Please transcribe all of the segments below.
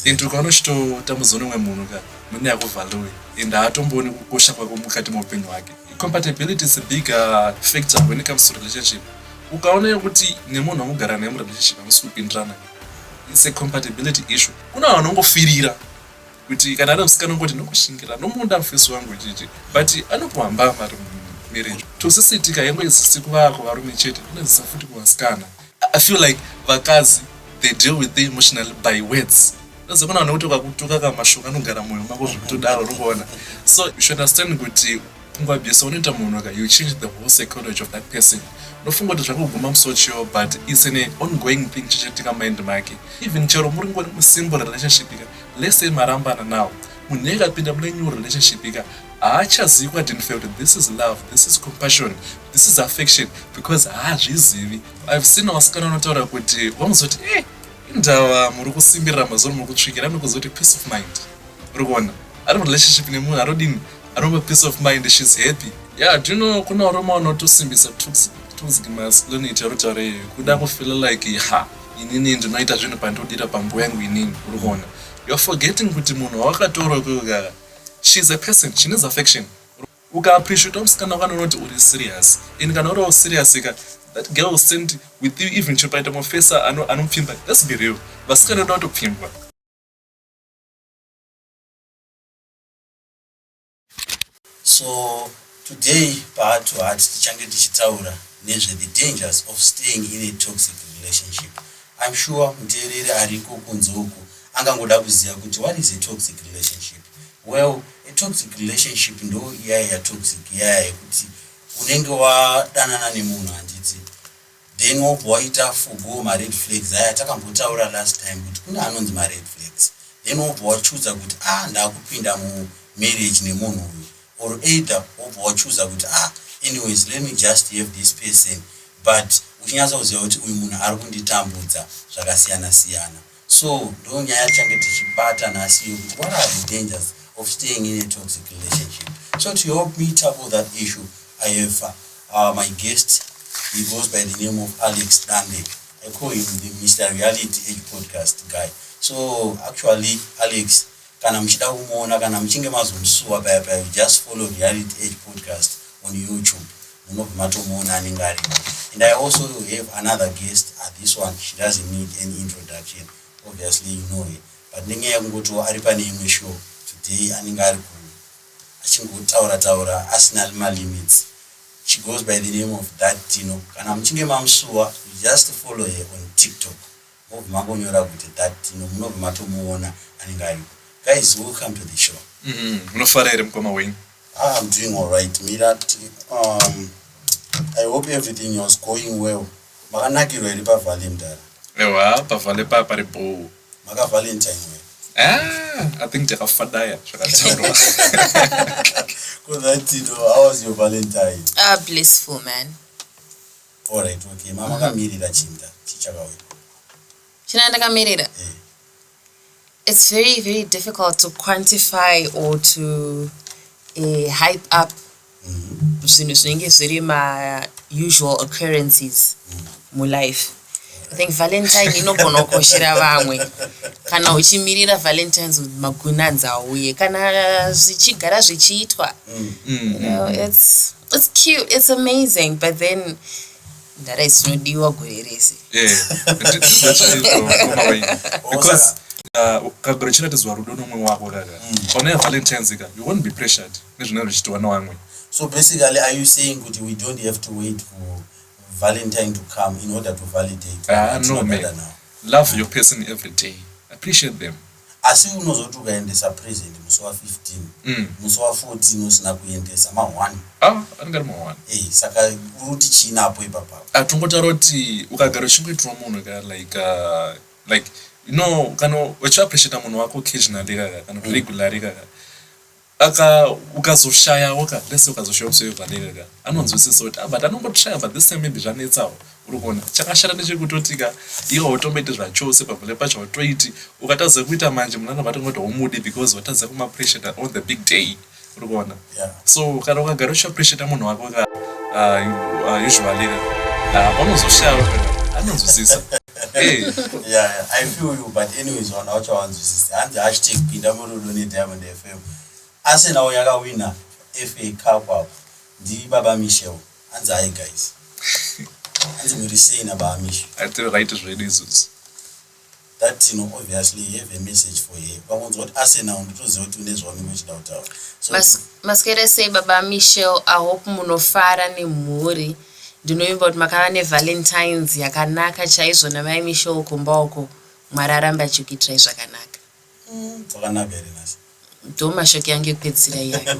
into ukaonochitoita muzono umwe munhu ka mune yakuvhalue and haatombooni kukosha kwako mukati meupenyu hwake. Compatibility is a big factor when it comes to relationship. Ukaona kuti nemunhu wamugara naye murelationship hamusi kupindirana, it's a compatibility issue. Kuna vanongofirira kuti kana ari musikana ungoti ndokushingira nomuda mufesi wangu ichichi, but anokuhamba mari marriage. Toxicity yangu isisi kuvako varume chete, inozisa futi kuvasikana. I feel like vakazi they deal with the emotional by words. Nazokona nokuti ukakutuka kamashoka anogara moyo mako zvekutodaro urikuona. So you should understand kuti kungwabvisa unoita munhu ka you change the whole psychology of that person. Nofunga kuti zvakuguma musochiyo but it's an ongoing thing chichitika mind make. Even chero muri ngoni musimple relationship ika, let's say marambana now. Munhu akapinda mune new relationship ika haachazivi kuidentify kuti this is love, this is compassion, this is affection because haazvizivi. I've seen vasikana vanotaura kuti vamuzoti indava muri kusimbirira mazono muri kutsvikira, anokuzoti peace of mind. Urikuona ari relationship nemunhu arodini anomba peace of mind, she's happy. Yeah, do you know kuna varume vanotosimbisa toxic masculinity arutaure kuda kufeel like inini ndinoita zvinhu pandodira panguva yangu inini. Urikuona you're forgetting kuti munhu wakatora kuga she's a person, she needs affection. Uka appreciate musikana wakanoti uri serious, and kana uri serious ika that girl will stand with you even chipaita mufesa anopfimba. Let's be real, vasikana ndotopfimbwa. So today part to heart tichange tichitaura nezve the dangers of staying in a toxic relationship. I'm sure muteereri ariko kunze uku angangoda kuziva kuti what is a toxic relationship. Well, a toxic relationship ndo iya toxic iya yekuti unenge wadanana nemunhu handiti then wobva waita forgo ma-red flags aya takambotaura last time kuti kuna anonzi ma-red flags, then wobva wachuza kuti ndakupinda mu-marriage nemunhu uyu, or either wobva wachuza kuti anyways let me just have this person, but uchinyatsa kuziva kuti uyu munhu ari kunditambudza zvakasiyana siyana. So ndo nyaya change tichibata nhasi yokuti what are the dangers of staying in a toxic relationship. So to help me tackle that issue, I have my guest. He goes by the name of Alex Dande. I call him the Mr. Reality Edge podcast guy. So actually, Alex, kana mchida kumuona kana mchinge mazomsuwa paya, just follow Reality Edge podcast on YouTube. Munobvumatomuona anenge arimo. And I also have another guest. This one, she doesn't need any introduction. Obviously, you know it. But nenyaya yekungoti ari pane imwe show today anenge ari achingotaura asina limits. She goes by the name of That Tino. Kana mchinge mamsuwa, just follow her on TikTok. Mangonyora kuti That Tino, munobvumatomuona anenge ariko. Guys, welcome to the show. Munofara here mukoma wenyu? I'm doing all right. I hope everything was going well. Makanakirwa iri paValentine. Ewa, paVale pari bow. Maka Valentine way. I think takafadaya zvakataurwa. That, how was your Valentine? Blissful, man. All right, okay. Mama kamirira chinda chichakauya. China ndakamirira. It's very, very difficult to quantify or to hype up zvinhu zvinenge zviri ma usual occurrences mu life. I think Valentine inogona kukoshera vamwe kana uchimirira Valentines magunanza auye kana zvichigara zvichiitwa. You know, it's cute, it's amazing, but then ndara isinodiwa gore rese. Because kagore chiratidzwa rudo nomwe wako kaka. Ona Valentines ika you won't be pressured nezvinenge zvichiitwa nevamwe. So basically, are you saying that we don't have to wait for Valentine to come in order to validate? No, man. Love your person every day. Appreciate them. Asi unozoti ukaendesa present musi wa15, musi wa14 usina kuendesa ma1. Anongari ma1. Saka uruti chinapo ipapo. Atongotaura kuti ukagara uchingoitwa munhu ka like you know kana uchiappreciate munhu wako occasionally kana regularly ukazoshaya waka lese ukazoshaya usevhaleka anonzwisisa kuti but anongoshaya but this time maybe zvanetsawo urikuona chakashara nechekutotika iwo utomboita zvachose pabvule pacho watoiti ukatadza kuita manje munhu anobata ngoti homudi because watadza kumaappreciate on the big day urikuona. So kana ukagara uchiappreciate munhu wako usually panozoshaya anonzwisisa. Hey. Yeah, I feel you, but anyways, on our ones, and the hashtag Pindamuru Diamond FM. As in our Yaga winner, FA Cup up, the Baba Michel, and the guys. And we saying about Michel. I tell right is ready, Zeus. That, you know, obviously, you have a message for you. But what I say now, it was what you want to down. So, Maskere say Baba Michel, I hope munofara ni muri. Ndinoimba kuti makava nevalentines yakanaka chaizvo namai Michel kumbauko mwararamba chikiitrai zvakanaka. Zvakanaka very nice. Ndo mashoko yangu ekupedzisira iyayo.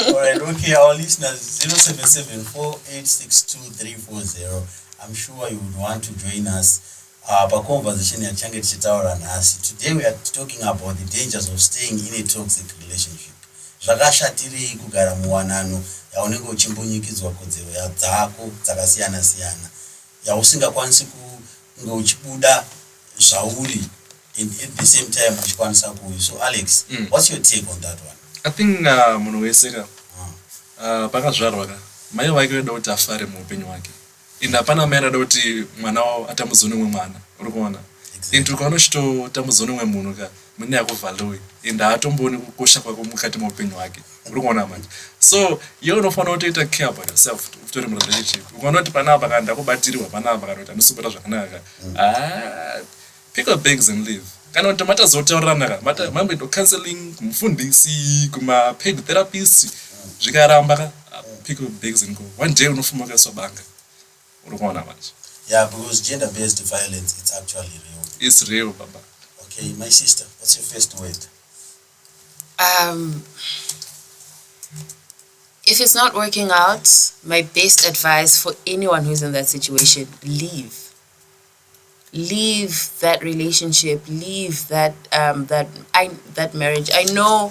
Alright, okay, our listeners, 0774862340. I'm sure you would want to join us. Conversation yachange tichitaura nhasi. Today we are talking about the dangers of staying in a toxic relationship. Zvakashatirei kugara muwanano yaunenge uchimbunyikidzwa kodzero dzako dzakasiyana siyana yausingakwanisi kunge uchibuda zvauri at the same time uchikwanisa kuuya. So Alex, what's your take on that one? I think munhu wese ka pakazvarwa ka mai vake veda kuti afare muupenyu hwake ende hapana mai anoda kuti mwana wavo atambudzwe nemumwe mwana uri kuona ende ukaona uchitotambudzwa nemumwe munhu ka mune yakuvhaloi ende haatombooni kukosha kwako mukati meupenyu hwake uri kuona manje. So iwe unofanira kutoita care about yourself utori murelationship ukaona kuti panapa ka ndakubatirwa panapa kana kuti handisubata zvakanaka ka pick up bags and leave. Kana kuti matazotaurirana ka mamboita counseling kumufundisi kuma-paid therapist zvikaramba ka pick up bags and go. One day unofuma ukasobanga uri kuona manje. Yeah, because gender-based violence, it's actually real. It's real, Baba. Okay, my sister, what's your first word? If it's not working out, my best advice for anyone who's in that situation, leave. Leave that relationship, leave that that marriage. I know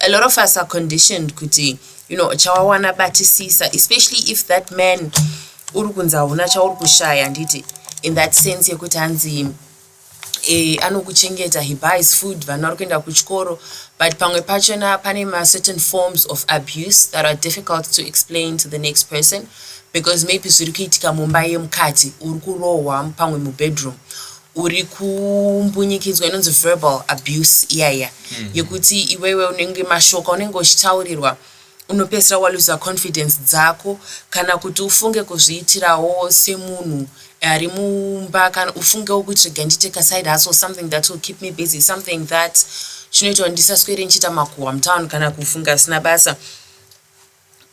a lot of us are conditioned kuti, you know, chawawana batisisa, especially if that man urukunza una chaurikushaya nditi, in that sense yekuti hanzi anokuchengeta, he buys food, vana varikuenda kuchikoro, but pamwe pachona pane certain forms of abuse that are difficult to explain to the next person, because maybe zviri kuitika mumba yemukati, uri kurohwa pamwe mubedroom, uri kumbunyikidzwa, inonzi verbal abuse iyaya, yekuti iwewe unenge mashoko unenge uchitaurirwa unopedzisira waluza confidence dzako, kana kuti ufunge kuzviitirawo semunhu ari mumba, kana ufunge ukuthi nditeka side hustle, something that will keep me busy, something that chinoita ndisaswere nchita makuhwa mtown kana kufunga sina basa.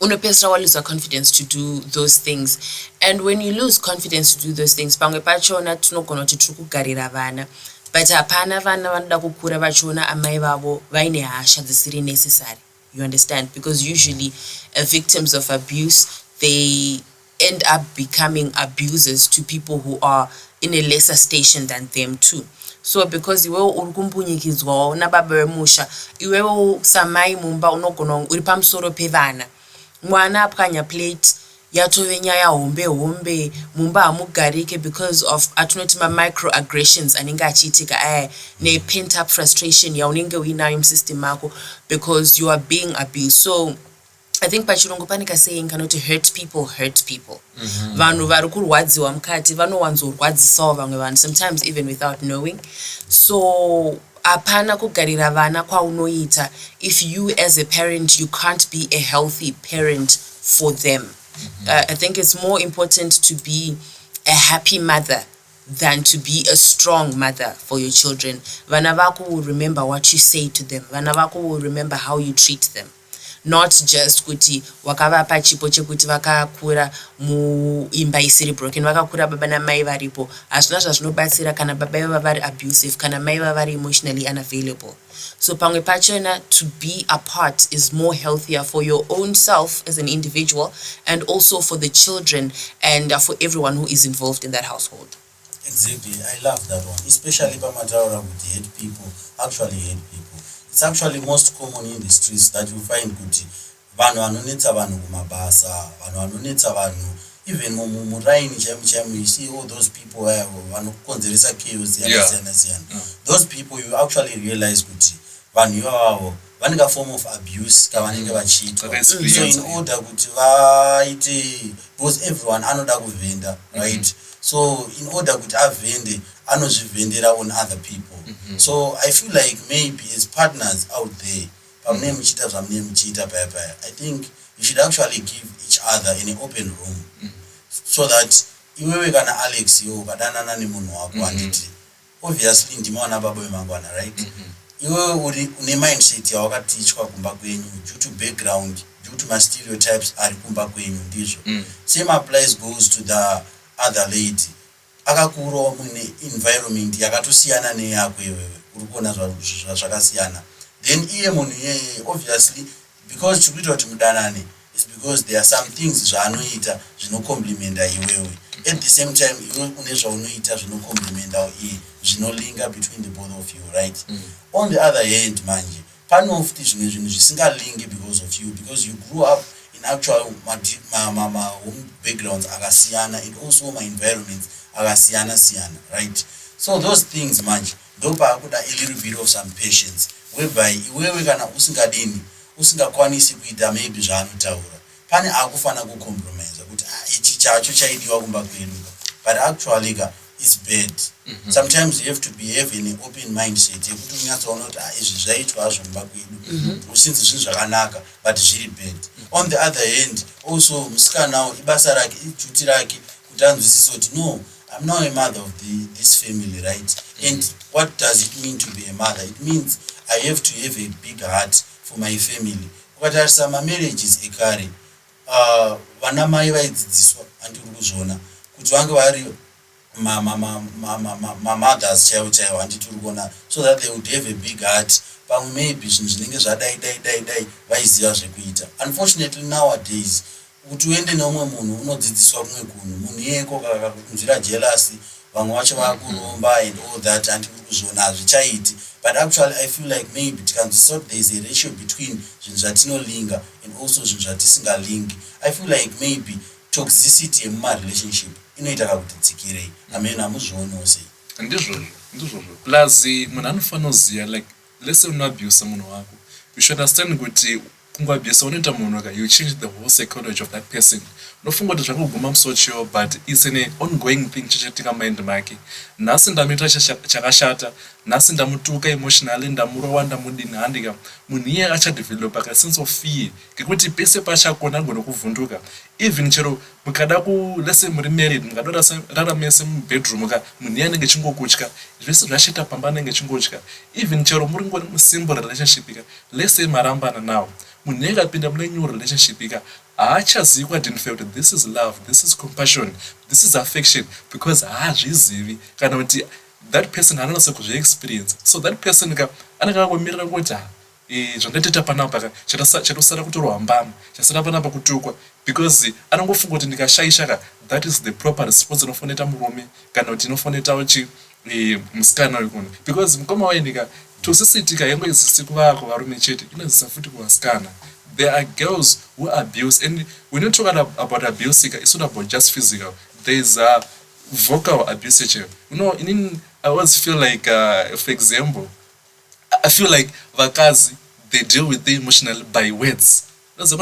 Unopedzisira waluza confidence to do those things, and when you lose confidence to do those things, pamwe pachona tinogona kuti tiri kugarira vana, but hapana vana vanoda kukura vachiona amai vavo vaine hasha dzisiri necessary. You understand? Because usually victims of abuse, they end up becoming abusers to people who are in a lesser station than them too. So because iwewe uri kumbunyikidzwa nababa vemusha, iwewe samai mumba unogona uri pamusoro pevana, mwana apwanya plate yatove nyaya hombe mumba hamugarike because of atunoti microaggressions anenge achiitika ne pent up frustration yaunenge uinayo musystem ako because you are being abused. So I think pachirungu panika saying kanoti hurt people. Vanhu vari kurwadziwa mukati vanowanzorwadzisawo vamwe vanhu, sometimes even without knowing. So apana kugarira vana kwaunoita if you as a parent you can't be a healthy parent for them. I think it's more important to be a happy mother than to be a strong mother for your children. Vana vako will remember what you say to them. Vana vako will remember how you treat them. Not just kuti wakavapa chipo chekuti vakakura muimba isiri broken, vakakura baba namai varipo, hazvina zvazvinobatsira kana baba vava vari abusive, kana mai vava vari emotionally unavailable. So pamwe pachona, to be apart is more healthier for your own self as an individual, and also for the children and for everyone who is involved in that household. Exactly, I love that one, especially Pamataura with hate people, actually hate people. It's actually most common in the streets that you find kuti vanhu vanonetsa vanhu kumabasa, vanhu vanonetsa vanhu even muraini chaimu, you see all those people vanokonzeresa chaos yakasiyana. Those people you actually realize kuti vanhu ivavo vanenge a form of abuse kavanenge vachiitwa. So in order kuti vaite, because everyone anoda kuvenda, right? so in order kuti avhende anozvivhendera on other people. So I feel like maybe as partners out there pamune muchiita zvamune muchiita paya I think you should actually give each other in an open room so that iwewe kana Alex yo ukadanana nemunhu wako handiti obviously ndima wana baba vemangwana right iwewe uri une mindset yawakatichwa kumba kwenyu due to background due to my stereotypes ari kumba kwenyu ndizvo same applies goes to the other lady akakurawo mune environment yakatosiyana neyako iwewe uri kuona zvakasiyana then iye munhu iyeye obviously because chikuita kuti mudanane is because there are some things zvaanoita zvinocomplimenta iwewe at the same time iwe une zvaunoita zvinocomplimenta iye zvinolinga between the both of you right on the other hand manje panofuti zvimwe zvinhu zvisingalingi because of you because you grew up in actual home backgrounds akasiyana and also my environments akasiyana right so those things manje ndopa kuda a little bit of some patience whereby iwewe kana usingakwanisi kuita maybe zvaanotaura pane akufana kucompromise kuti ichi chacho chaidiwa kumba kwedu but actually it's bad sometimes you have to have an open mindset yekuti unyatsoona kuti izvi zvaitwa hazvo kumba kwedu usinzi zvinhu zvakanaka but zviri bad on the other hand also musikanawo ibasa rake iduty rake kuti anzwisise kuti no I'm now a mother of this family right and what does it mean to be a mother? It means I have to have a big heart for my family ukatarisa marriages ekare vana mai vaidzidziswa andiri kuzviona kuti vange vari mothers chaivo handiti uri kuona so that they would have a big heart pamwe maybe zvinhu zvinenge zvadai vaiziva zvekuita unfortunately nowadays kuti uende neumwe munhu unodzidziswa kumwe kunhu munhu iyeko kakunzwira jealousy vamwe vacho vakuromba and all that handiri kuzviona hazvichaiti but actually I feel like maybe tikanzwisisa kuti there is a ratio between zvinhu zvatinolinga and also zvinhu zvatisingalingi I feel like maybe toxicity yemumarelationship inoita kakuti dzikirei amene hamuzvionewo sei ndizvozvo plus munhu anofanira kuziva like let's say unoabuse munhu wako you should understand kuti kungoabuse unoita munhu ka you change the whole psychology of that person unofunga kuti zvakuguma musochiwo but it's an ongoing thing chichiitika mind make nhasi ndamuita chakashata nhasi ndamutuka emotionally ndamurowa ndamudini handika munhu iye achadevelopa ka sense of fear ngekuti pese pachakona agona kuvhunduka even chero mukada let's say muri married mukada raramese mubedroom ka munhu iye anenge chingokutya zvese zvashita pamba anenge chingotya even chero muri ngori musimple relationship ka let's say marambana nawo munhu iye akapinda mune new relationship ka haachazivi kwadinifea kuti this is love, this is compassion, this is affection because haazvizivi kana kuti that person haanase kuzviexperience so that person anenge akangomirira kuti zvandaitoita panapa ka chatosara kutorwa mbama chasara panapa kutukwa because anongofunga kuti ndikashaisha that is the proper response inofoneta murume kana kuti inofoneta uchi musikana wekuno because mukoma waindika toxicity yango isisi kuvako varume chete inozisa futi kuvasikana. There are girls who abuse, and when you talk about abuse, it's not about just physical. There is a vocal abuse. You know, I always feel like, for example, I feel like vakazi, they deal with the emotional by words. So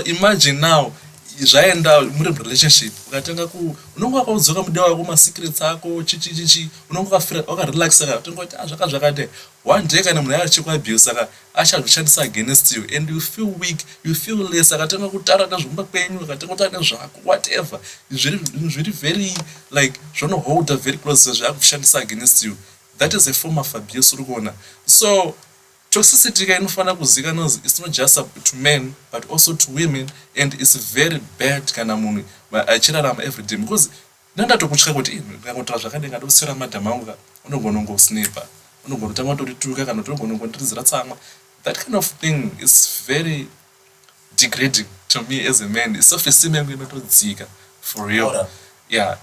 imagine now, zvaenda muri relationship ukatanga unongo wakaudzoka mudiwa wako masecrets ako chichi unongo wakarelaxa utongo kuti zvakadai one day kana munhu achikuabuse achazvishandisa against you and you feel weak, you feel less akatanga kutaura nezvomba kwenyu akatanga kutaura nezvako whatever zviri very like zvonoholda very close zvakushandisa against you. That is a form of abuse uri kuona. So toxicity inofana kuzikanwa it's not just to men but also to women and it's very bad kana munhu achirarama every day because ndandatokutya kuti ndakatoa zvakadai ngadosera madhama angu unogona ngosnipa unogona kutanga kutorituka kana unogona kundirizira tsamwa. That kind of thing is very degrading to me as a man. It's self-esteem yangu inotodzika for real. Yeah,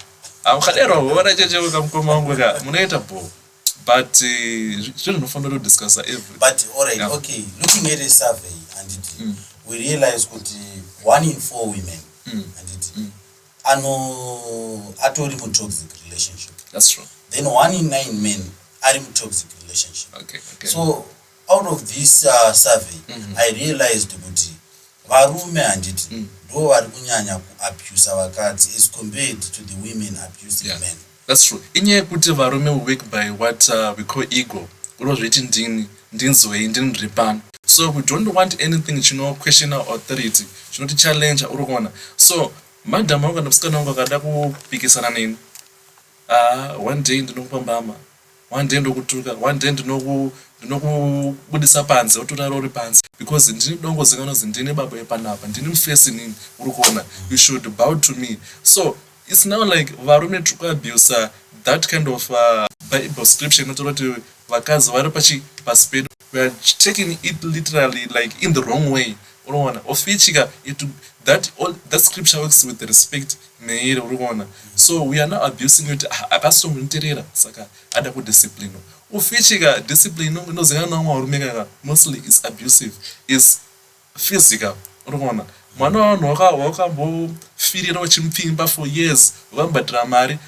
ukadero wona cheche kamukoma wangu munoita bo. But we don't discuss every. But alright, yeah. Okay. Looking at a survey, and we realize that 1 in 4 women, and are in toxic relationship. That's true. Then 1 in 9 men are in toxic relationship. Okay. So out of this survey, I realized that varume and ndo vari kunyanya kuabuse vakadzi as compared to the women abusing men. That's true. Inyaya yekuti varume work by what we call ego. Unozviti ndinzwei ndiri pano. So we don't want anything question our authority, chinoti challenge uri kuona. So madam wangu kana musikana wangu akada kupikisana neni, one day ndinokupambama, one day ndokutuka, one day ndinokubudisa panze wotora rori panze, because ndini dongo zinganozi ndine baba yepanapa, ndini mufesi nini uri kuona, you should bow to me. So it's now like varume tiri kuabuse that kind of Bible scripture inotaura kuti vakadzi vari paspedo. We are taking it literally like in the wrong way. That scripture works with respect. So we are not abusing it. Saka ada ku discipline. Discipline mostly is abusive, is physical. Mwana wakambo firira uchimpimba for years, ukambatra mari,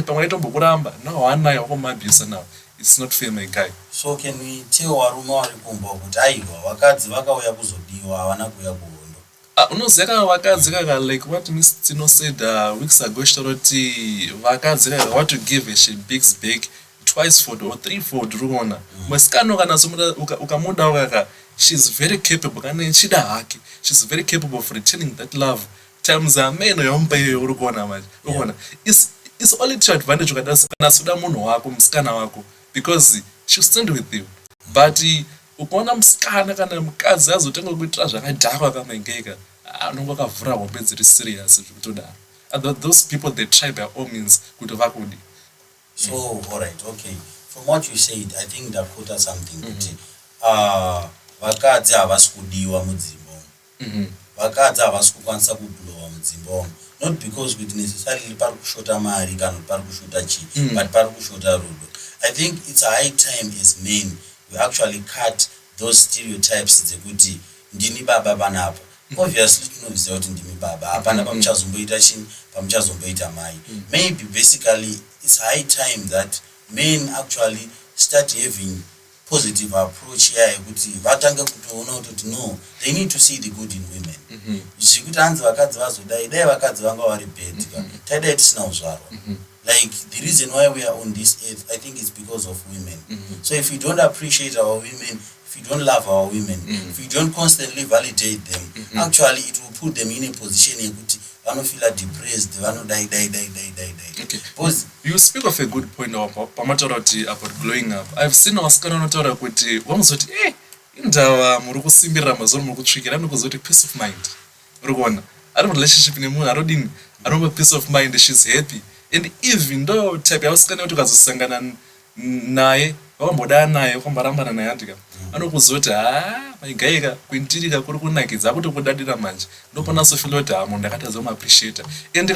pamwe tombokuramba, now wanayo wakomabuse now. It's not fair, my guy. So can we tell varume vari kumba kuti aiwa vakadzi vakauya kuzodiwa havana kuuya kuhondo? Unozeka vakadzi kaka, like what Miss Tino said weeks ago, kuti vakadzi kaka want to give she bigs big twice-fold or three-fold ruona. Musikano kana somuda ukamuda kaka, she's very capable kana chida haki. She's very capable of returning that love. Times men yompa urukona manje. Urukona. It's only to advantage kana suda munhu wako musikana wako, because she'll stand with you. But ukaona musikana kana mukadzi azotanga kuitira zvakadhakwa kamengeka, anonga akavhura hope dziri serious zvekutodaro. And those people they try by all means kuti vakudi. So alright, okay. From what you said, I think that put us something kuti vakadzi havasi kudiwa mudzimba. Vakadzi havasi kukwanisa kublowa mudzimba. Not because we necessarily pari kushota mari kana pari kushota chi, but pari kushota rudo. I think it's a high time as men we actually cut those stereotypes dzekuti ndini baba panapa. Obviously tinoziva kuti ndimi baba hapana pamuchazomboita chini, pamuchazomboita mai. Maybe basically it's high time that men actually start having positive approach here yekuti vatange kutoona kuti no, they need to see the good in women. Zvikuti hanzi vakadzi vazodai dai vakadzi vanga vari bad taidai tisina uzvarwa. Like the reason why we are on this earth, I think it's because of women. So if we don't appreciate our women, if we don't love our women, if we don't constantly validate them, actually it will put them in a position yekuti vanofeel depressed, vanodai. Okay. You speak of a good point about glowing up. I've seen vasikana vanotaura kuti vamuzoti indawa muri kusimbirira mazoro muri kutsvikira anokuzoti peace of mind. Uri kuona ari relationship nemunhu arodini anopa peace of mind, she's happy. And even though type yavasikana kuti ukazosangana naye wakamboda naye ukambarambana naye andika anokuzoti maigayika kuintirika kuri kunakidza akuti kudadira manje ndopona sofilo kuti munhu ndakatadza kumuappreciate. And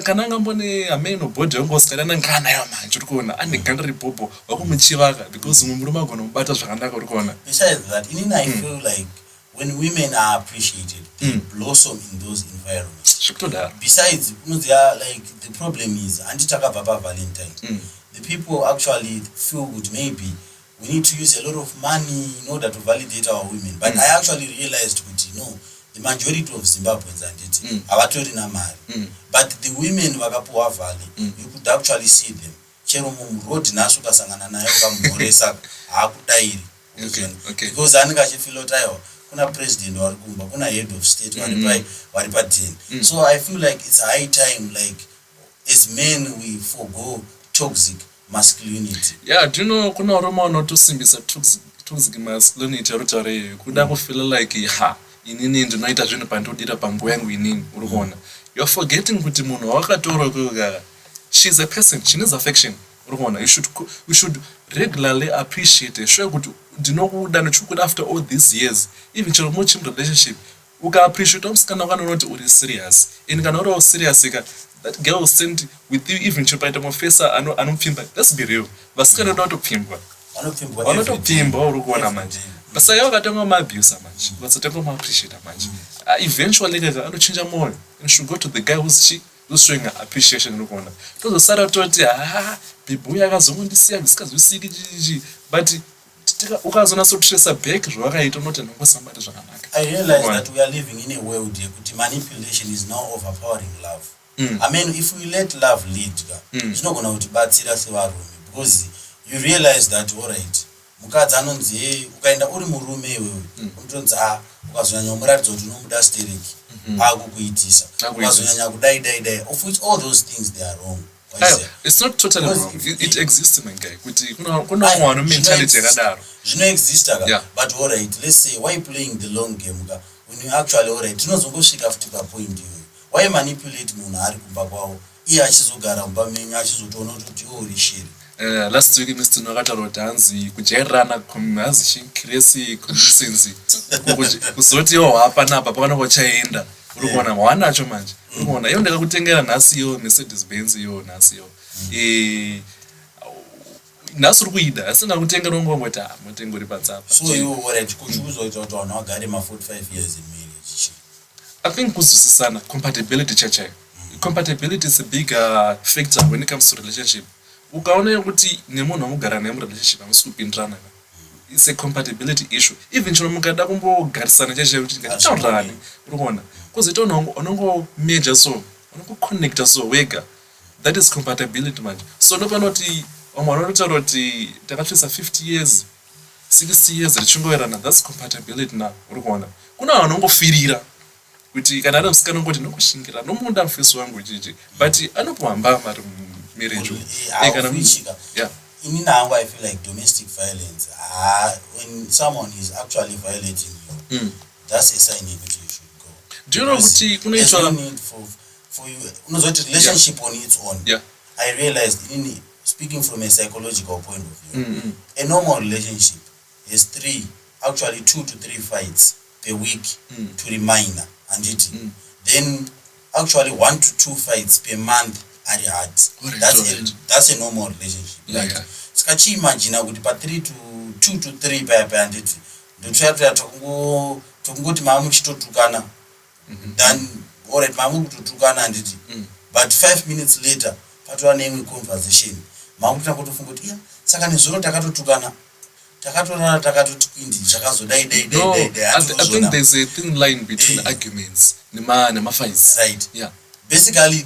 kana angambone ameno body yangu wasikana ngana nayo manje uri kuona ane ganda ripopo wakumuchivaka because murume agona kubata zvakanaka uri kuona. Besides that, I feel like when women are appreciated, they blossom in those environments. Besides, like the problem is, anti-takababa Valentine. The people actually feel good. Maybe we need to use a lot of money in order to validate our women. But I actually realized, no, the majority of Zimbabweans are abatori na mari. But the women wakapuwa valley, you could actually see them. Chero road nasu kasangana nayo kamboresa akudairi. Okay. Because anika chifilo tayo. Kuna president wari kumba, kuna head of state wari pa den. So I feel like it's a high time, like as men we forgo toxic masculinity. Yeah, do you know kuna varume vanotosimbisa toxic masculinity rotare kuda kufeel like inini ndinoita zvinhu pandodira panguva yangu inini uri kuona. You're forgetting kuti munhu wakatora kuga she's a person, she needs affection uri kuona. You should regularly appreciate it. Sure kuti ndinokuda ndichikuda after all these years, even chero muchim relationship uka appreciate musikana wakanoona kuti uri serious. And kana uri serious that girl will stand with you even chipaita mufesa anopfimba. Let's be real, vasikana vanotopfimbwa uri kuona manje. Basa yao katanga maabuse manje, vasatanga maappreciate manje. Eventually anochinja moyo and should go to the guy who's showing appreciation uri kuona. Tozosara toti bibu yakazongondisiya ndisikazwisiki chichi, but ukazonasa trace back zvawakaita unoti ndingosambata zvakanaka. I realize that we are living in a world yekuti manipulation is now overpowering love. I mean, if we let love lead, zvinogona kutibatsira sevarume, because you realize that alright, mukadzi anonzi ukaenda uri murume iwewe unotonzi ukazonyanya kumuratidza kuti unomuda stereki akukuitisa, ukazonyanya kudai dai dai, of which all those things they are wrong. It's not totally wrong. It exists, my guy. Kuna one mentality yakadaro. Zvino exist but alright, let's say why playing the long game when you actually alright, tinozongosvika futi papoint iyoyo. Why manipulate munhu ari kumba kwawo iye achizogara mumba menyu achizotoona kuti uri shiri. Last week Mr. Nogata Danzi kujairana kumazi shinkresi kumisenzi kuzoti hapa napa pakana kochaenda uri kuona wanacho manje uri kuona iyo ndakakutengera nhasi yo Mercedes Benz yo nhasi yo nhasi uri kuida asi ndakutenga nongongoti mutengo uri patsapa. So you already kuchukuzoita kuti vanhu vagare ma 45 years in marriage. I think kuzwisisana, compatibility chachayo. Compatibility is a big factor when it comes to relationship. Ukaona kuti nemunhu wamugara naye murelationship hamusi kupindirana, it's a compatibility issue. Even chino mukada kumbogarisana chachayo kuti ngatitaurane, uri kuona kuzoita unongomeja so unongoconnecta so wega, that is compatibility manje. So ndopanoti vamwe vanotaura kuti takatsvisa 50 years 60 years richingoverana, that's compatibility na, uri kuona. Kuna vanhu vanongofirira kuti kana ari musikana ngoti ndokushingira nomunda mufesi wangu chichi, but anopohamba mari marriage. In now I feel like domestic violence, when someone is actually violating you, that's a sign in which you should go. Do you know kuti there's no need for you relationship on its own. I realized, speaking from a psychological point of view, a normal relationship is 2 to 3 fights per week to remind, and then actually 1 to 2 fights per month are hard. That's a normal relationship. Skachi imagine kuti pa 2 to 3 pa anditi ndotsvata tongoti mamu chitotukana then alright mamu kutotukana anditi but 5 minutes later patwa nemwe conversation mamu takotofunga kuti saka nezuro takatotukana takatorana takatotukwindi zvakazodai dai. I think there's a thin line between arguments nema fights, right? Basically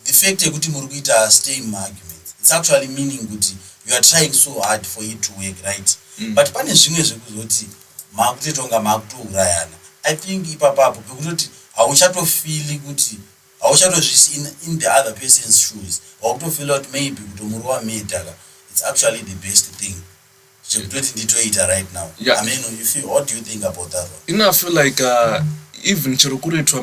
the fact yekuti muri kuita stay in arguments, it's actually meaning kuti you are trying so hard for it to work, right? But pane zvimwe zvekuzoti makutotonga makutourayana. I think ipapapo pekutoti hauchatofili kuti hauchatozvisi in the other person's shoes, wakutofila kuti maybe kuti muri wamedaka, it's actually the best thing zvekutoti nditoita right now. I mean, what do you think about that one? I feel like even chero kuretwa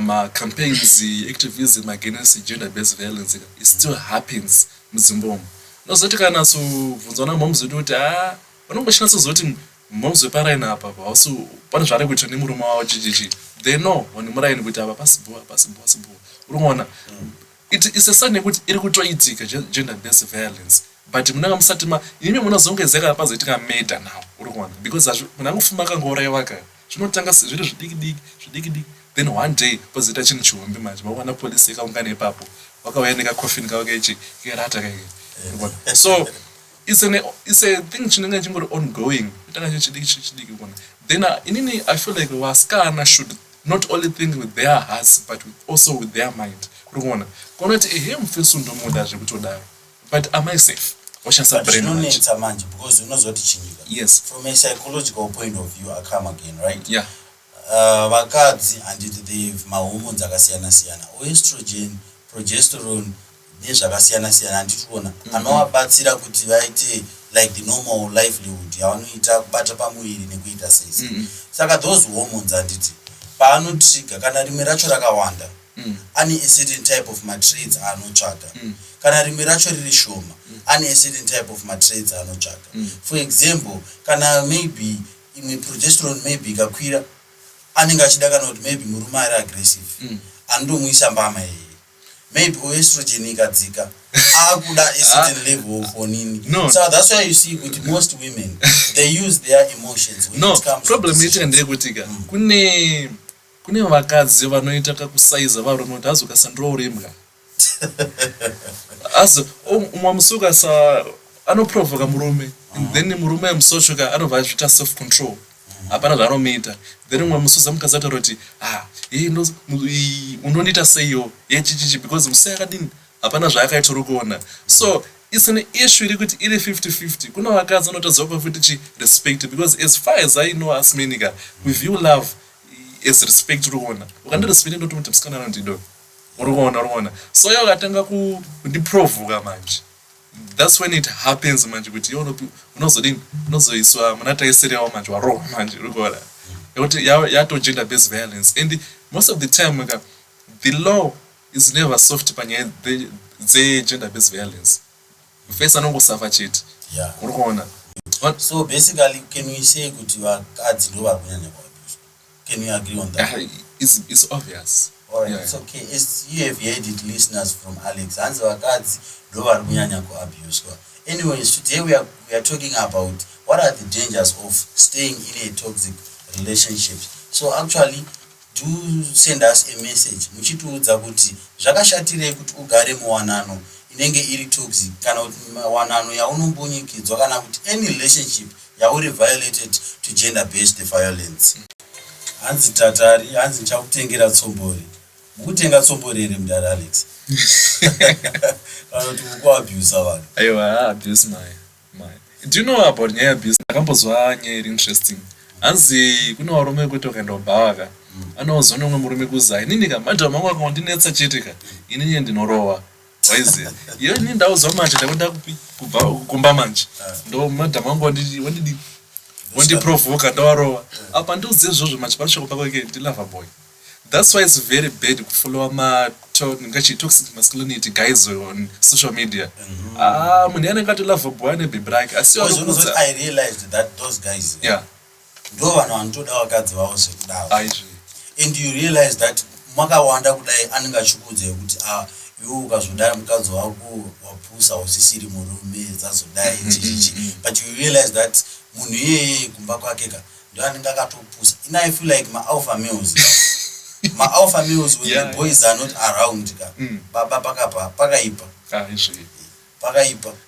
ma campaigns activism against gender based violence, it still happens muZimbabwe. Nozoti kana so vunzana momuzoti kuti vanongoshandisa zoti momuzoparaina apa also pane zvare kuitwa nemurume wavo chichichi, they know when muraini kuti apa pasibo uri kuona it's a sign yekuti iri kutoitika gender based violence, but munanga musati imi munozongezeka pazoitika murder now, uri kuona, because munangofuma kangouraiwa ka zvinotanga zviri zvidiki then one day pozoita chinhu chihombe manje mawana polisi ikaungana ipapo vakauya nekacoffin kavo kaichi kerata kaike. So it's a thing chinenge chingori ongoing, itanga chidiki kuona. Then I feel like vasikana should not only think with their hearts but also with their mind, uri kuona kuona kuti mufesu ndomuda zvekutodaro, but am I safe? Zvinonetsa manje because unozoti chinyika. Yes. From a psychological point of view, I come again, right? Yeah. Vakadzi handiti they have mahormones akasiyana siyana, estrogen, progesterone nezvakasiyana siyana handitiona anovabatsira kuti vaite like the normal livelihood yavanoita kubata pamuviri nekuita sei. Saka those hormones handiti paanotriga kana rimwe racho rakawanda ane a certain type of matraits anotsvaka, kana rimwe racho riri shoma ane a certain type of matraits anotsvaka. For example, kana maybe imwe progesterone maybe ikakwira anenge achida kana kuti maybe murume ari aggressive andomuisa mbama yeye, maybe estrogen ikadzika akuda a certain level of onini. So that's why you see with most women they use their emotions when it comes problem ite ndekutika kune vakadzi vanoita kakusaiza varume kuti azokasandorembwa azo umwe musuka sa anoprovoka murume and then murume musochoka anobva azviita self control hapana zvaanomeita then mumwe musoza mukadzi ataura kuti unondiita seiyo chichichi because musai akadini hapana zvaakaita uri kuona. So it's an issue iri kuti iri 50-50. Kuna vakadzi vanotadziwa futi respect, because as far as I know us men we view love as respect. Uri kuona ukandirespect ndoti muti musikana anondido uri kuona so iye akatanga kundiprovoka manje, that's when it happens manje kuti unozodini unozoiswa munataisiriyawo manje warohwa manje uri kuona yekuti yato gender based violence. And most of the time the law is never soft panyaya dze-gender based violence. First anongosava chete uri kuona. So basically can we say kuti vakadzi ndo vari kunyanya kuabuse? Can we agree on that? It's obvious. Alright, yeah. It's okay. As you have heard it, listeners, from Alex, hanzi vakadzi ndo vari kunyanya kuabuse. Anyways, today we are talking about what are the dangers of staying in a toxic relationship. So actually do send us a message muchitiudza kuti zvakashatirei kuti ugare muwanano inenge iri toxic, kana kuti wanano yaunombunyikidzwa, kana kuti any relationship yauri violated to gender based violence. Hanzi tatari, hanzi ndichakutengera tsombori. Mukutenga tsombori here mudara Alex? Kana kuti mukuabuse vanhu? Aiwa, abuse my. Do you know about nyaya abuse? Akambozwa nyaya iri interesting. Hanzi kuna varume kuti ukaenda kubhawaka anozona umwe murume kuza inini madhamu angu akandinetsa chete inini ndinorowa waiziya iyo ini ndauzwa manje ndakuda kukumba manje ndo madhamu angu wandiprovoka ndawarowa apa ndiuzive izvozvo manje pachoko pakweke ndilava boy. That's why it's very bad kufollowa toxic masculinity guys on social media. Munhu anenge atolava boy ane baby rake asi I realized that those guys ndo vanhu vanotoda vakadzi vavo sekudavo. And you realize that makawanda kudai anenge achikuudza kuti iwe ukazodai mukadzi wako wapusa usisiri murume dzazodai chichichi, but you realize that munhu iyeye kumba kwake ndo anenge akatopusa. I feel like ma-alpha males when the boys are not around pakaipa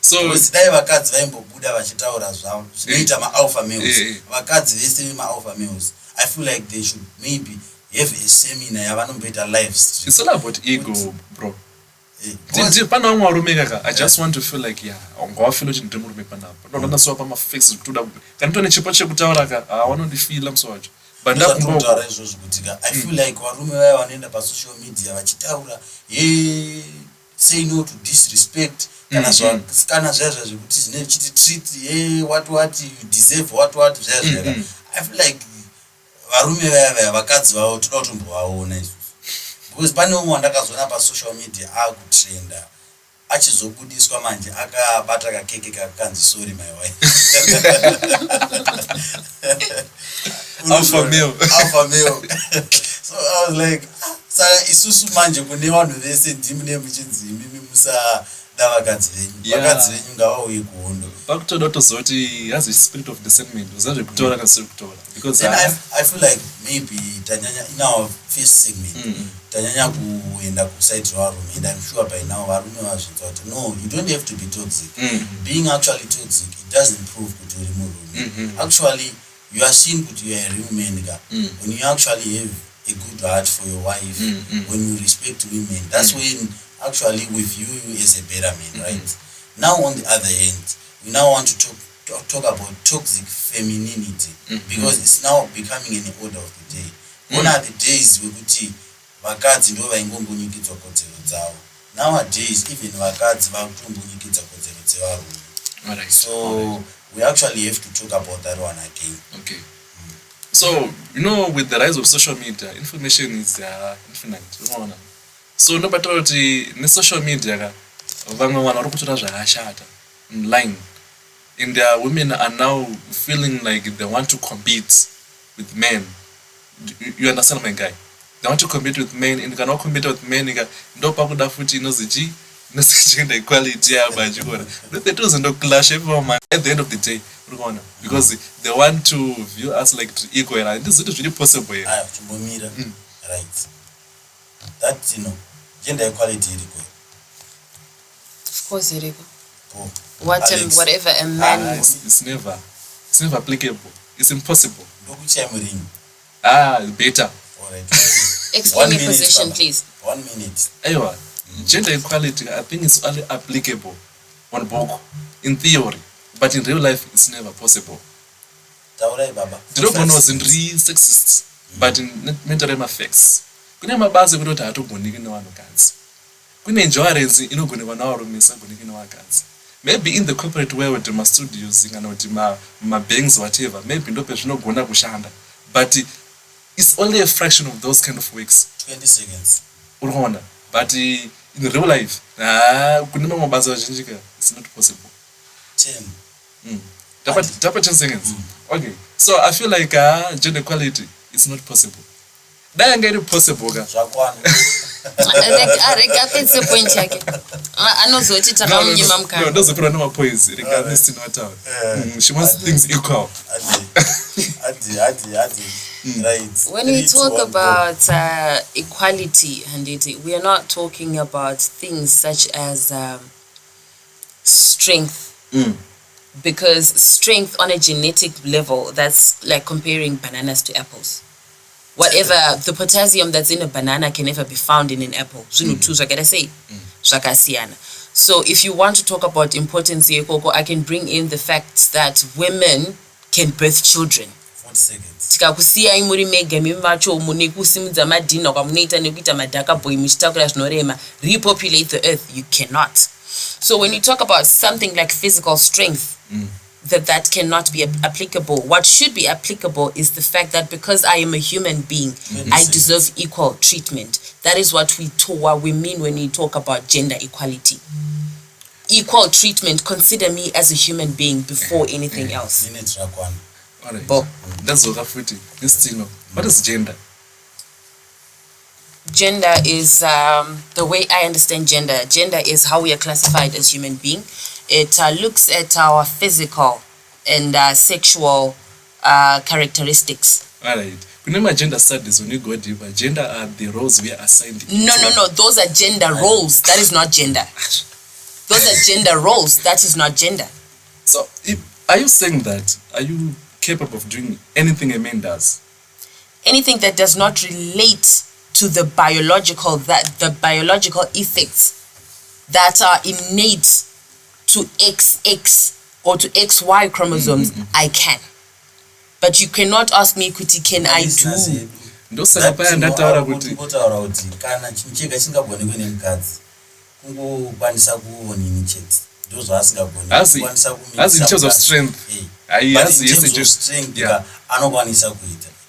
so dai vakadzi vaimbobuda vachitaura zvavo zvinoita ma-alpha males. Vakadzi vese ma-alpha males, I feel like they should maybe have a seminar yavanomboita live stream. It's all about ego, bro. Pana vamwe varume kaka I just want to feel like ungawafila kuti ndiri murume panapa ndondandasowa pamaface kutoda kana tone chipo chekutaura vanondifila muso wacho but ndakumbotaura izvozvo kuti I feel like varume vaya vanoenda pasocial media vachitaura say no to disrespect kana zvasikana zvazva zvekuti zvine chiti treat what you deserve what zvazva. I feel like varume vaya vakadzi vavo toda kutombovaona izvozvo, because pane umwe wandakazoona pasocial media akutrenda achizobudiswa manje akabata kakeke kakanzi sorry my wife. Alpha male. So I was like saka isusu manje kune vanhu vese ndimune muchinzi mimi musada vakadzi venyu. Vakadzi venyu ngavauye kuhondo. Pakutoda kutozoti has a spirit of discernment uzazve kutora kana siri kutora, because then I feel like maybe tanyanya in our first segment tanyanya kuenda kuside varume, and I'm sure by now varume vazvinzwa kuti no, you don't have to be toxic. Being actually toxic, it doesn't prove kuti uri murume. Actually you are seen kuti you are a real man when you actually have a good heart for your wife, when you respect women, that's when actually we view you as a better man, right? Now on the other hand, we now want to talk about toxic femininity, because it's now becoming an order of the day. Gone are the days wekuti vakadzi ndo vaingombunyikidzwa kodzero dzavo. Nowadays even vakadzi vakutombunyikidzwa kodzero dzevarume. So we actually have to talk about that one again. Okay. So with the rise of social media, information is infinite. So nobody kuti ne-social media vamwe vanhu vari kutora zvakashata online, and their women are now feeling like they want to compete with men. You understand my guy? They want to compete with men, and cannot compete with men ndo pakuda futi inozichi gender equality yabachikora, but they don't clash everyone at the end of the day, because they want to view us like equal, and this is really possible here. Right. That gender equality is equal. Of course, Eriko. whatever a man... It's never applicable. It's impossible. Better. Alright. Explain your position, please. 1 minute. Aywa, gender equality, I think it's only applicable on book in theory, but in real life, it's never possible. Ndinogono zinri sexist, but in mental facts. Kune mabazi kuti hatogoniki nevanhukadzi. Kune insurance inogonekwa navarume isagoneki nevakadzi. Maybe in the corporate world, ma studios, kana kuti ma banks, whatever, maybe ndope zvinogona kushanda. But it's only a fraction of those kind of works. 20 seconds. Unaona, but in real life, kune mabazi mazhinji it's not possible. 10. Tapa 10 seconds. Okay, so I feel like gender equality is not possible. Dai ngari possible ka. Zvakwana. Rekapedza point yake. Anozoti takamunyima mukana. No, ndozopera nama points. Rekapedza watawa. She wants things equal. Adi. Right. When we talk about equality, Handiti, we are not talking about things such as strength. Because strength on a genetic level, that's like comparing bananas to apples. Whatever, the potassium that's in a banana can never be found in an apple. So if you want to talk about importance here, Koko, I can bring in the fact that women can birth children. 40 seconds. Tikakusiya imuri mega mimacho mune kusimudza madhina kwamunoita nekuita madhaka boy muchitakura zvinorema, repopulate the earth, you cannot. So when you talk about something like physical strength, that cannot be applicable. What should be applicable is the fact that because I am a human being, I deserve equal treatment. That is what we mean when we talk about gender equality. Equal treatment, consider me as a human being before anything else. Alright. That's what this thing. What is gender? Gender is the way I understand gender. Gender is how we are classified as human being. It looks at our physical and sexual characteristics. Alright. Remember gender studies, when you go deeper, gender are the roles we are assigned. No. Those are gender roles. That is not gender. Those are gender roles. That is not gender. So, are you saying that? Are you capable of doing anything a man does? Anything that does not relate to the biological effects that are innate to XX or to XY chromosomes, I can. But you cannot ask me, Kuti, can I do? As in terms of strength.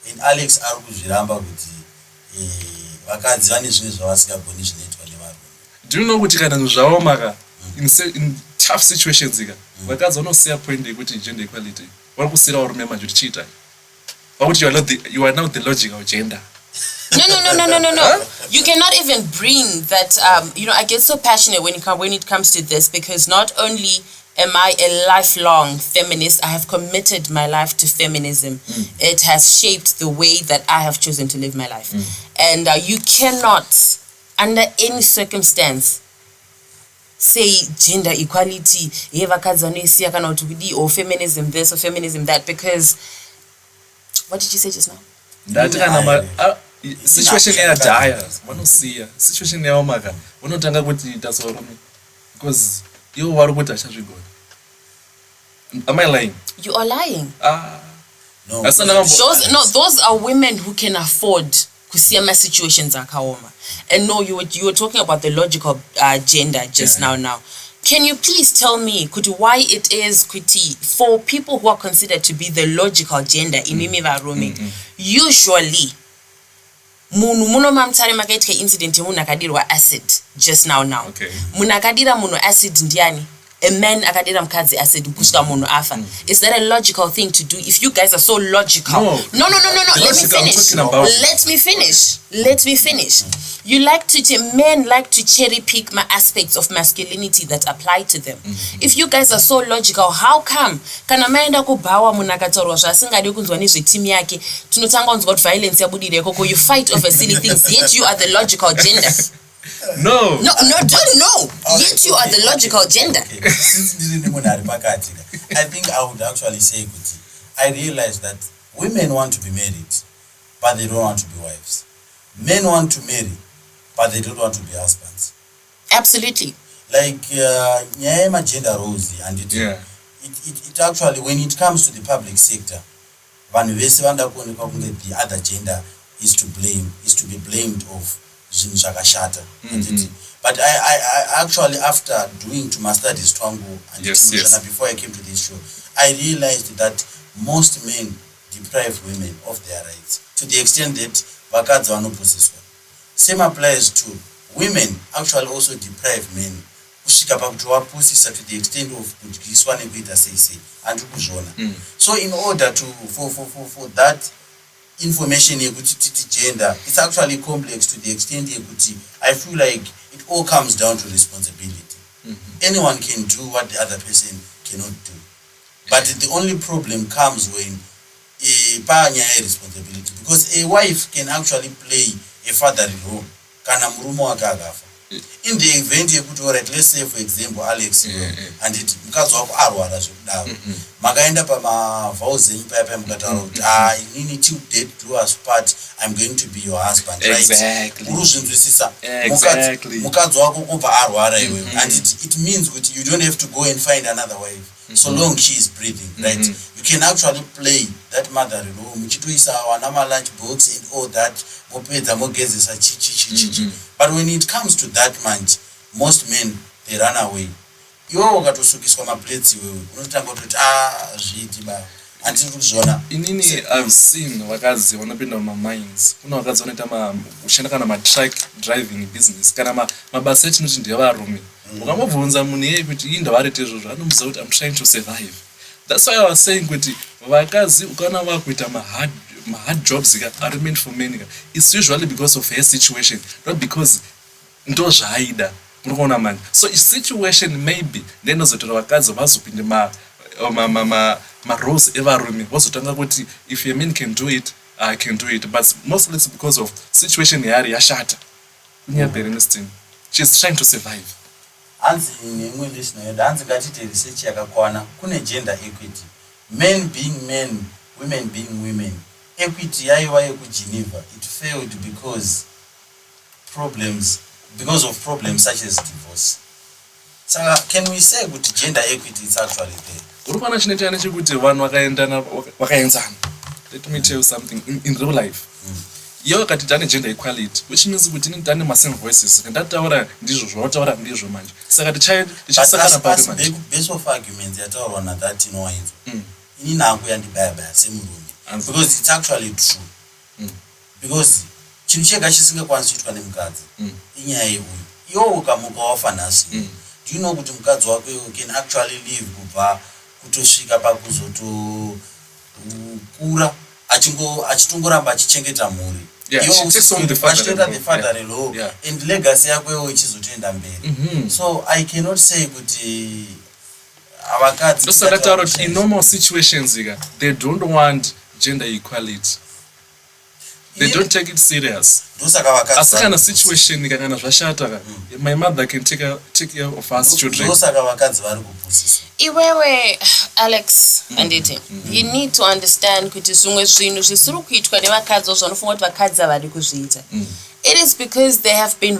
In Alex arikuzviramba kuti vakadzi vane zvimwe zvavasingagoni zvinoitwa nevarume. Do you know kuti kana zvawomaka in tough situations ika vakadzi vanosiya point yekuti gender equality vari kusiyira varume manje tichiita vakuti you are now the logical gender. No. You cannot even bring that. I get so passionate when it comes to this, because not only am I a lifelong feminist, I have committed my life to feminism. It has shaped the way that I have chosen to live my life. And you cannot, under any circumstance, say gender equality, or feminism this or feminism that, because what did you say just now? Situation ya dire, vanosiya situation yaomaka vanotanga kuti tasarume because you vari kuti achazvigona. Am I lying? You are lying. No. Those are women who can afford kusiyama situations akaoma. And no, you were talking about the logical gender just now. Can you please tell me, Kuti, why it is, Kuti, for people who are considered to be the logical gender in Varume, usually munhu munomamtsare makaitwa incident yemunhu akadirwa acid just now. Okay. Munhu akadira munhu acid ndiani? A man akadira mukadzi acid kusvika munhu afa. Is that a logical thing to do? If you guys are so logical. No. Let me finish. Men like to cherry pick my aspects of masculinity that apply to them. If you guys are so logical, how come? Kana maenda kubhawa munhu akataurwa zvasingadi kunzwa nezvetimu yake, tinotanga kunzwa kuti violence yabudire koko, you fight over silly things, yet you are the logical gender. No. No. Yet you are the logical gender. Okay. Since I think I would actually say, I realize that women want to be married, but they don't want to be wives. Men want to marry, but they don't want to be husbands. Absolutely. Like gender roles, and it actually, when it comes to the public sector, the other gender is to be blamed of Shakashata. But I actually, after doing to my studies Twangu and before I came to this show, I realized that most men deprive women of their rights to the extent that vakadzi vanoposeswa. Same applies to women, actually also deprive men kusvika pakuti vaposisa to the extent of kudyiswa nekuita sei and kuzvona. So in order to for that information yekuti titi gender, it's actually complex to the extent yekuti I feel like it all comes down to responsibility. Anyone can do what the other person cannot do, but the only problem comes when a responsibility, because a wife can actually play a fatherly role kana murume wake akafa. In the event yekuti, let's say for example Alex and it mukadzi wako arwara zvekudaro, makaenda pamavhaus enyu paya mukataura kuti inini till death do us part, I'm going to be your husband, right? Uruzvinzwisisa mukadzi wako kubva arwara iwewe, and it means that you don't have to go and find another wife so long she is breathing, right? You can actually play that motherly role, muchitoisa wana lunch box and all that, mopedza mogezesa chichi. But when it comes to that much, most men, they run away. Iwo wakatosukiswa maplates iwewe, unotanga kutoti zviti ba andiri kuzviona. Inini I've seen vakadzi vanopinda mumines. Kuna vakadzi vanoita kushanda kana truck driving business kana mabasa etinoti ndevarume. Ukamubvunza munhu iyeye kuti ii ndavarite izvozvo, anomuudza kuti I'm trying to survive. That's why I was saying kuti vakadzi ukaona vakuita hard jobs are meant for men. It's usually because of her situation, not because ndo zvaida. Unoona man. So a situation maybe then ozotora vakadzi vazopinde ma roles evarume vozotanga kuti if a man can do it, I can do it, but mostly it's because of situation yaari yashata. She's trying to survive. Hanzi nemwe listener, hanzi ngatite research yakakwana, kune gender equity, men being men, women being women. Equity yaiva yekuGeneva, it failed because of problems such as divorce. So can we say that gender equity is actually there? Urupana chinoita nechekuti vanhu vakaenzana. Let me tell you something in real life. Iye wakati tane gender equality, which means kuti inini tane same voices. Ndataura ndizvo zvataura ndizvo manje. Saka tichasakana pari manje. Base of arguments yataurwa that inowainzwa. Inini nangu yandibaya semurume. Because it's actually true. Because chinhu chega chisingakwanisi kuitwa nemukadzi inyaya yeuyu. Iwo ukamuka wafa nhasi. Do you know kuti mukadzi wako can actually live kubva kutosvika pakuzotokura achitongoramba achichengeta mhuri. The father law and legacy yako ichizotoenda mberi. So I cannot say kuti avakadzi in normal situations they don't want gender equality. They don't take it serious. As kind of situation kana zvashata, my mother can take care of us children. Iwewe Alex anditi, you need to understand kuti zvimwe zvinhu zvisiri kuitwa nevakadzi zvanofunga kuti vakadzi havari kuzviita. It is because they have been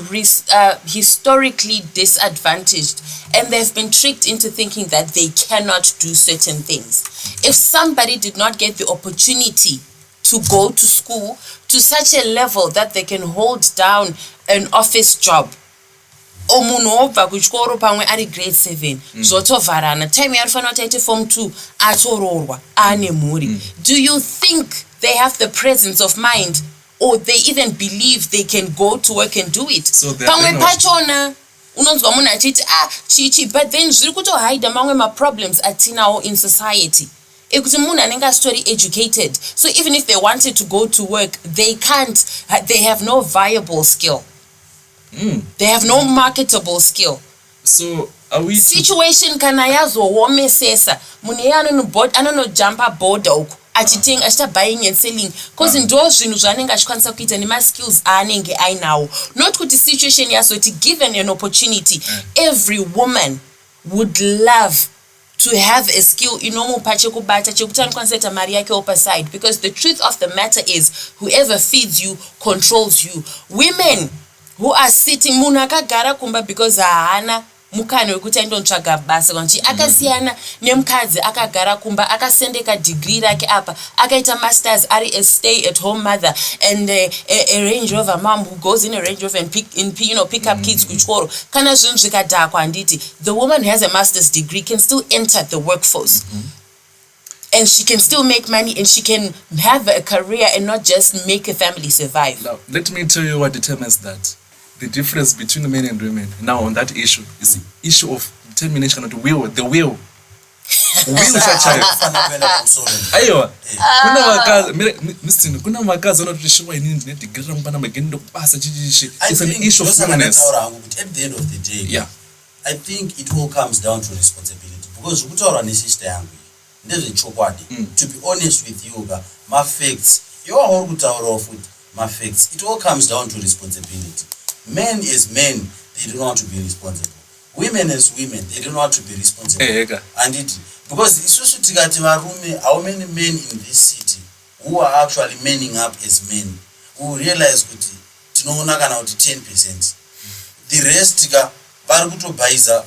historically disadvantaged and they've been tricked into thinking that they cannot do certain things. If somebody did not get the opportunity to go to school to such a level that they can hold down an office job, omunhu obva kuchikoro pamwe ari grade 7 zvotovharana, time yaanofanira kuti aite form 2 atoroorwa ane mhuri. Do you think they have the presence of mind or they even believe they can go to work and do it? Pamwe pachona unonzwa munhu achiti chichi, but then zviri kutohaida mamwe maproblems atinawo in society ekuti munhu anenge asitori educated, so even if they wanted to go to work they can't. They have no viable skill. They have no marketable skill. So are we situation kana yazoomesesa munhu iye anonojumpa border uku achita buying and selling because ndo zvinhu zvaanenge achikwanisa kuita nemaskills aanenge ainawo. Not kuti situation yazoti given an opportunity every woman would love to have a skill inomupa chekubata chekuti anokwanisa kuita mari yake opaside, because the truth of the matter is whoever feeds you controls you. Women who are sitting munhu akagara kumba because haana mukana wekuti aindontsvaga basa kanchi akasiyana nemukadzi akagara kumba akasendeka degree rake apa akaita masters ari a stay at home mother and a Range Rover mom who goes in a Range Rover and pick up kids kuchikoro. Kana zvinhu zvikadhakwa handiti, the woman who has a master's degree can still enter the workforce. And she can still make money and she can have a career and not just make a family survive. Now, let me tell you what determines that. The difference between men and women now on that issue is the issue of determination of the will. Will chachayo. Aiwa. Kuna wakazi wanotishiwa inini degree mpana magendo kupasa chichishi. It's an issue of womeness. At the end of the day, yeah, I think it all comes down to responsibility, because ukutaura nesister yangu ndezvechokwadi. To be honest with you, my facts, you are all kutaura futhi my facts. It all comes down to responsibility. Men as men, they don't want to be responsible. Women as women, they don't want to be responsible. And it, because isusu tikati varume, how many men in this city who are actually manning up as men, who realize kuti tinoona kana kuti 10%. The rest tika vari kutobhaiza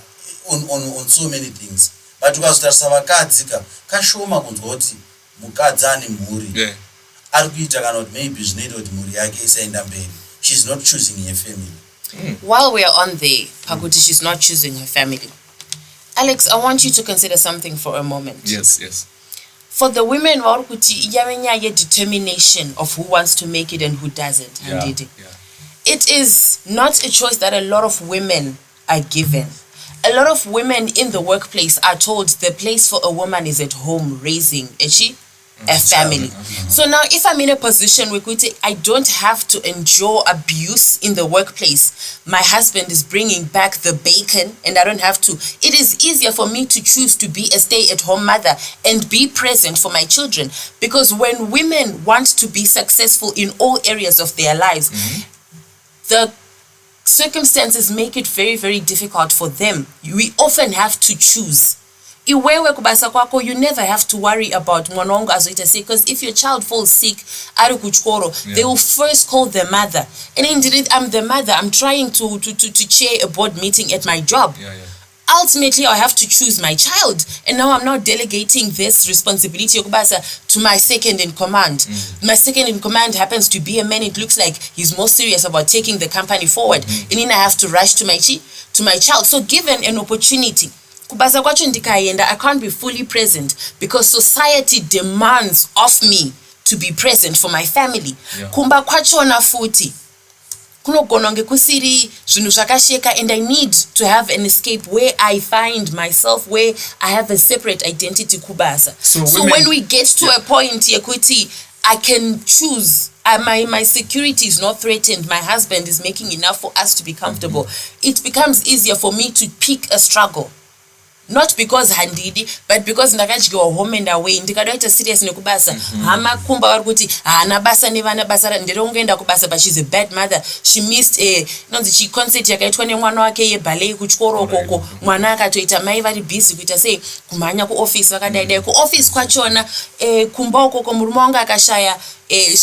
on so many things. But ukazotarisa vakadzi kashoma kunzwa kuti mukadzi ane mhuri ari kuita kana kuti maybe zvinoita kuti mhuri yake isaenda mberi. She's not choosing her family. While we are on the Pakuti, she's not choosing her family. Alex, I want you to consider something for a moment. Yes. For the women, your determination of who wants to make it and who doesn't. It is not a choice that a lot of women are given. A lot of women in the workplace are told the place for a woman is at home raising a family. So now if I'm in a position where I don't have to endure abuse in the workplace, my husband is bringing back the bacon and I don't have to, it is easier for me to choose to be a stay-at-home mother and be present for my children. Because when women want to be successful in all areas of their lives, the circumstances make it very, very difficult for them. We often have to choose. Iwewe kubasa kwako, you never have to worry about mwanongo azoita sick, because if your child falls sick ari kuchikoro, they will first call the mother. And indeed, I'm the mother, I'm trying to chair a board meeting at my job. Ultimately, I have to choose my child, and now I'm not delegating this responsibility to my second in command. My second in command happens to be a man. It looks like he's more serious about taking the company forward, and then I have to rush to my child. So given an opportunity, I can't be fully present because society demands of me to be present for my family. Kumba kwachona futi kunogononge kusiri zvinhu zvakasheka, and I need to have an escape where I find myself, where I have a separate identity kubasa. So when we get to a point yekuti I can choose, my security is not threatened, my husband is making enough for us to be comfortable, it becomes easier for me to pick a struggle. Not because handidi, but because ndakadyiwa home and away, ndikadaita serious nekubasa. Hama kumba vari kuti haana basa nevana basa ndiri kungoenda kubasa, but she's a bad mother. She missed a concert yakaitwa nemwana wake yeballet kuchikoro koko. Mwana akatoita mai vari busy kuita sei kumhanya kuoffice vakadaidai kuoffice kwachona kumba ukoko murume wangu akashaya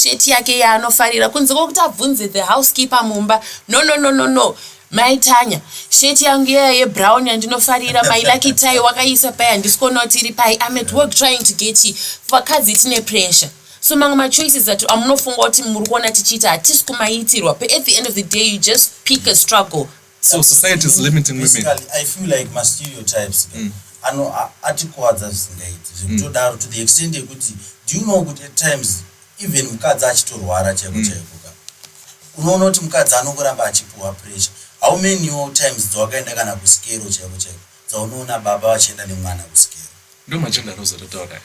sheti yake yaanofarira kunze kwokuti abvunze the housekeeper mumba. No. Maitanya sheti yangu yebrown yandinofarira mailaki tai wakaisa pai handiskonoti iri pai. I'm at work trying to get you. Vakadzi tine pressure. So my choices that amunofunga kuti muri kuona tichiita hatisi kumaitirwa, but at the end of the day you just pick a struggle. So society is limiting women. I feel like my stereotypes atikuwadza zvisingaiti zvekutodaro to the extent yekuti, do you know kuti at times even mukadzi achitorwara chaiko unoona kuti mukadzi anongoramba achipuwa pressure. How many times dzawakaenda kana kuskero chaiko dzaunoona baba vachienda nemwana kuskero? Ndo machenda roza totaura.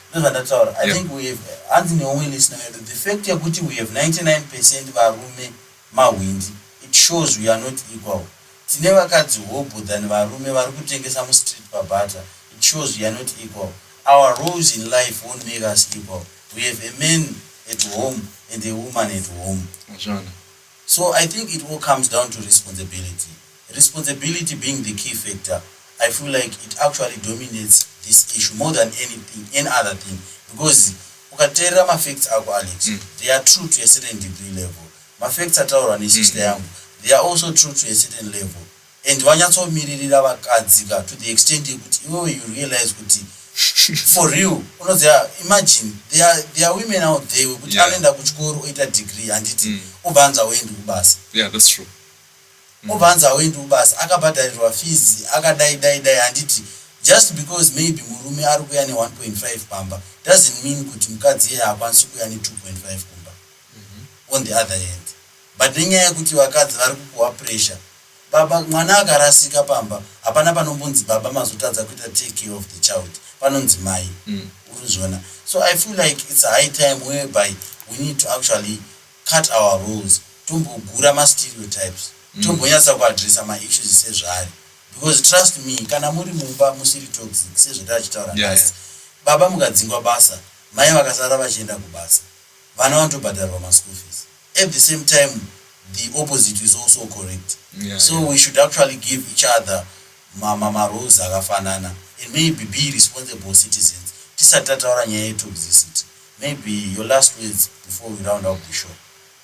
I think we have hanzi neomwe listener, the fact yekuti we have 99% varume mawindi, it shows we are not equal. Tine vakadzi hope than varume vari kutengesa mustreet pabata, it shows we are not equal. Our roles in life won't make us equal. we have a man at home and a woman at home. John. So I think it all comes down to responsibility. Responsibility being the key factor. I feel like it actually dominates this issue more than anything, any other thing. Because ukateerera mafacts ako Alex, they are true to a certain degree level. Mafacts ataurwa nesister yangu, they are also true to a certain level. And vanyatsomiririra vakadzi to the extent yekuti iwewe you realize kuti for real, imagine there are women out there wekuti anoenda kuchikoro oita degree handiti obva anzi hawendi kubasa. Yeah, that's true. Obva anzi hawendi kubasa akabhadharirwa fees akadai handiti just because maybe murume ari kuya ne1.5 pamba doesn't mean kuti mukadzi iye haakwanisi kuya ne2.5 kumba. On the other hand, but nenyaya yekuti vakadzi vari kupuwa pressure, baba mwana akarasika pamba hapana panombonzi baba mazotadza kuita take care of the child, panonzi mai. Uruzvona. So I feel like it's a high time whereby we need to actually cut our roles, tombogura ma-stereotypes, tombonyatsa kuadressa ma-issues sezvari. Because trust me, kana muri mumba musiri toxic sezvatachitaura nhasi, baba mukadzingwa basa, mai vakasara vachienda kubasa, vana vanotobhadharwa ma-school fees. At the same time, the opposite is also correct. So we should actually give each other ma roles akafanana and maybe be responsible citizens. Tisatataura nyaya yetoxicity. Maybe your last words before we round up the show.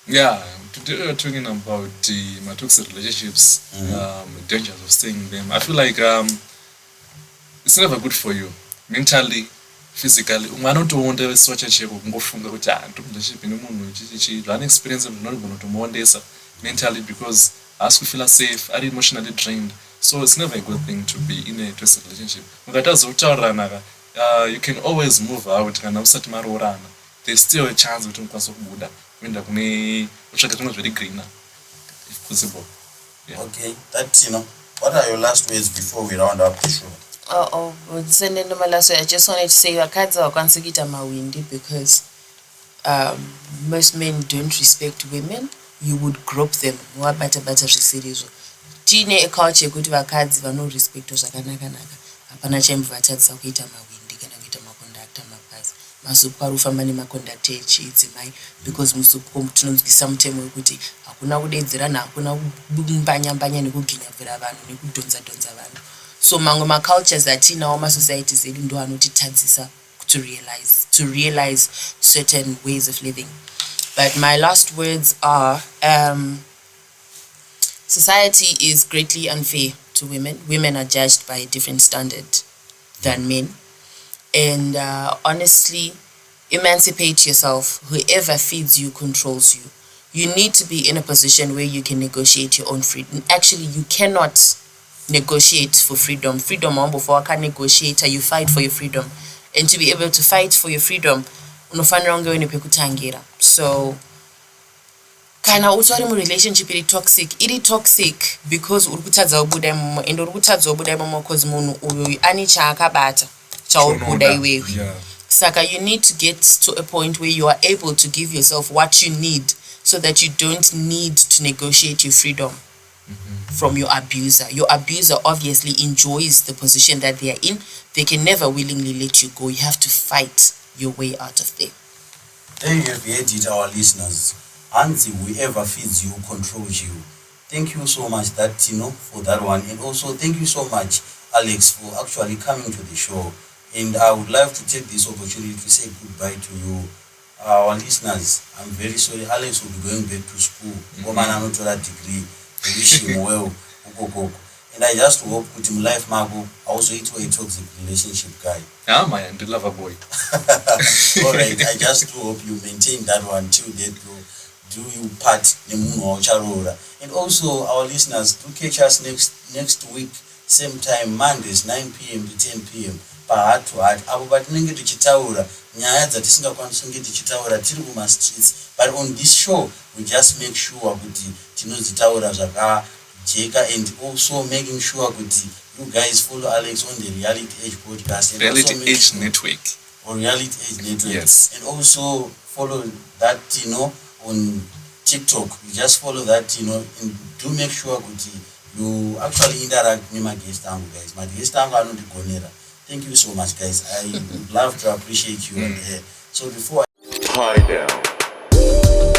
Yeah, today we're talking about my toxic relationships, dangers of staying in them. I feel like it's never good for you mentally, physically. Umwana utoonde socha cheko kungofunga kuti ndomudaship nemunhu chichi run experience ndigona kutomuondesa mentally because as we feel safe, are emotionally drained. So it's never a good thing to be in a toxic relationship. Mukatazotaurirana, you can always move out kana usati maroorana. There's still a chance kuti mukwanisa kubuda kuenda kune kutsvaka zvimwe zviri greener if possible. Yeah. Okay, that's what are your last words before we round up the show? I just wanted to say vakadzi havakwanisi kuita mawindi because most men don't respect women. You would grope them wabata zvisirizvo. Tine culture yekuti vakadzi vanorespectwa zvakanaka-naka hapana chaimbovatadzisa kuita mawindi kana kuita makondakta mabhazi. Masupu ari kufamba nemakondakta echidzimai because musupu tinonzwisa mutemo wekuti hakuna kudedzerana, hakuna kumbanya-mbanya nekuginyabvira vanhu nekudhonza-dhonza vanhu. So mamwe macultures atinawo masocieties edu ndo anotitadzisa to realize certain ways of living. But my last words are, society is greatly unfair to women. Women are judged by a different standard than men. And honestly, emancipate yourself. Whoever feeds you controls you. You need to be in a position where you can negotiate your own freedom. Actually, you cannot negotiate for freedom. Freedom, you fight for your freedom. And to be able to fight for your freedom, so kana utori mu relationship iri toxic because urikutadza ubuda imomo and urikutadza ubuda imomo cause munhu uyu ani chaakabata chaurikuda iwewe. Saka you need to get to a point where you are able to give yourself what you need so that you don't need to negotiate your freedom from your abuser. Your abuser obviously enjoys the position that they are in. They can never willingly let you go. You have to fight your way out of there. There you have it, our listeners. Until whoever feeds you controls you. Thank you so much, for that one. And also thank you so much, Alex, for actually coming to the show. And I would love to take this opportunity to say goodbye to you. Our listeners, I'm very sorry. Alex will be going back to school. Degree. We wish him well. And I just hope with him life Mago also it a toxic relationship guy. Yeah, man, the lover boy. Alright, I just hope you maintain that one till that do you part and also our listeners do catch us next week, same time, Mondays 9 p.m. to 10 p.m. Heart to heart. Abo batinenge tichitaura nyaya dzatisingakwanisi kunge tichitaura tiri kuma streets, but on this show we just make sure kuti tinodzitaura zvakajeka and also making sure kuti you guys follow Alex on the Reality Edge podcast and Reality also Edge Network or Reality Edge Network. Yes. And also follow that on TikTok. You just follow that and do make sure kuti you actually interact with my guest guys. My guest anondigonera. Thank you so much, guys. I would love to appreciate you. So before Hideout.